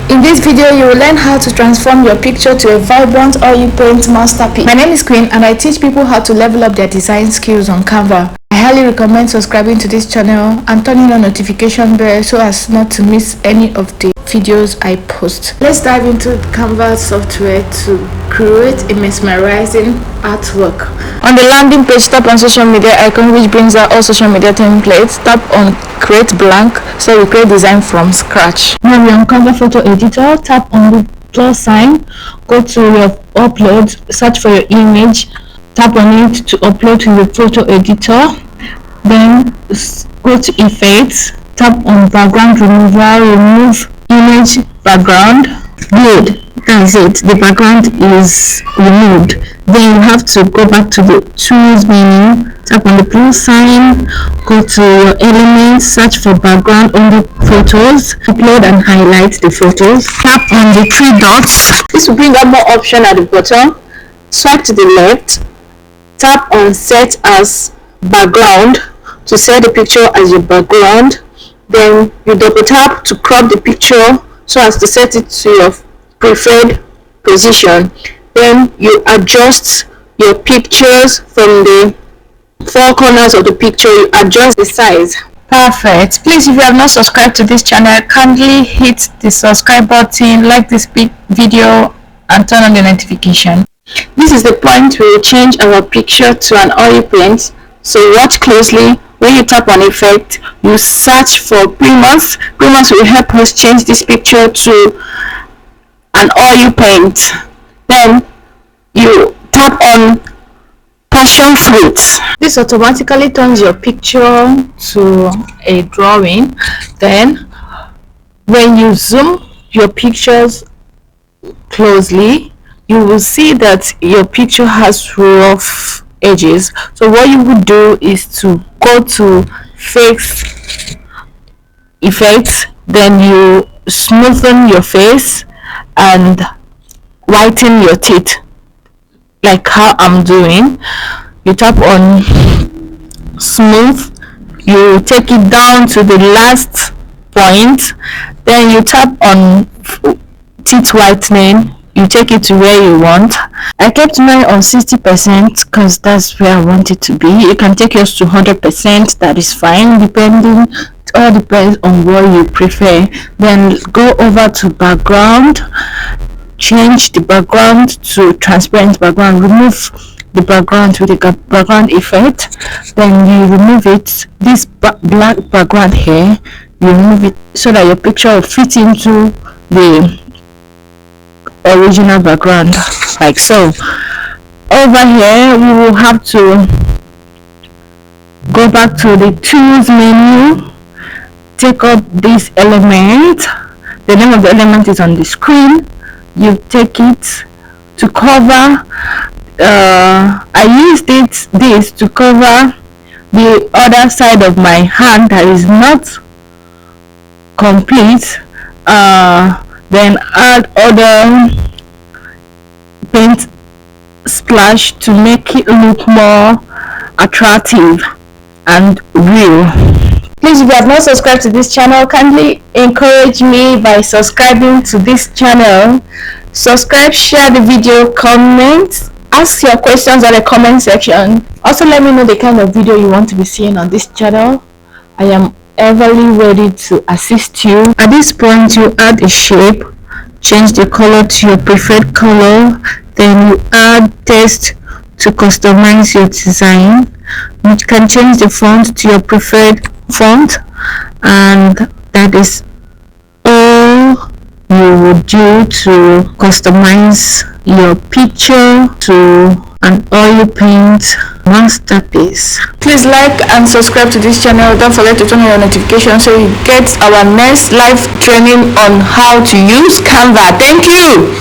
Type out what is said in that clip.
In this video, you will learn how to transform your picture to a vibrant oil paint masterpiece. My name is Queen and I teach people how to level up their design skills on Canva. I highly recommend subscribing to this channel and turning on notification bell so as not to miss any of the videos I post. Let's dive into Canva software to create a mesmerizing artwork. On the landing page, tap on social media icon, which brings out all social media templates. Tap on create blank, so we create design from scratch. Now we're on Canva photo editor. Tap on the plus sign, go to your upload, search for your image, tap on it to upload to the photo editor. Then go to effects, tap on background removal, remove image background. Good, that's it, the background is removed. Then you have to go back to the tools menu, tap on the plus sign, go to your elements, search for background on the photos, upload and highlight the photos. Tap on the three dots, this will bring up more options at the bottom. Swipe to the left, tap on set as background to set the picture as your background. Then you double tap to crop the picture so as to set it to your preferred position. Then you adjust your pictures from the four corners of the picture. You adjust the size. Perfect. Please, if you have not subscribed to this channel, kindly hit the subscribe button, like this video and turn on the notification. This is the point where we change our picture to an oil paint, so watch closely. When you tap on effect, you search for Primus. Primus will help us change this picture to an oil paint. Then you tap on passion fruit. This automatically turns your picture to a drawing. Then when you zoom your pictures closely, you will see that your picture has rough edges. So what you would do is to go to face effects, then you smoothen your face and whiten your teeth, like how I'm doing. You tap on smooth, you take it down to the last point, then you tap on teeth whitening, you take it to where you want. I kept mine on 60% because that's where I want it to be. You can take yours to 100%, that is fine, depending. It all depends on what you prefer. Then go over to background, change the background to transparent background, remove the background with the background effect. Then you remove it, this black background here, you remove it so that your picture will fit into the original background, like so. Over here we will have to go back to the tools menu, take up this element. The name of the element is on the screen. You take it to cover. I used this to cover the other side of my hand that is not complete. Then add other paint splash to make it look more attractive and real. Please, if you have not subscribed to this channel, kindly encourage me by subscribing to this channel. Subscribe, share the video, comment, ask your questions in the comment section. Also let me know the kind of video you want to be seeing on this channel. I am everly ready to assist you. At this point, you add a shape, change the color to your preferred color, then you add text to customize your design. You can change the font to your preferred font, and that is all you would do to customize your picture to an oil paint masterpiece. Please like and subscribe to this channel. Don't forget to turn on your notifications so you get our next live training on how to use Canva. Thank you.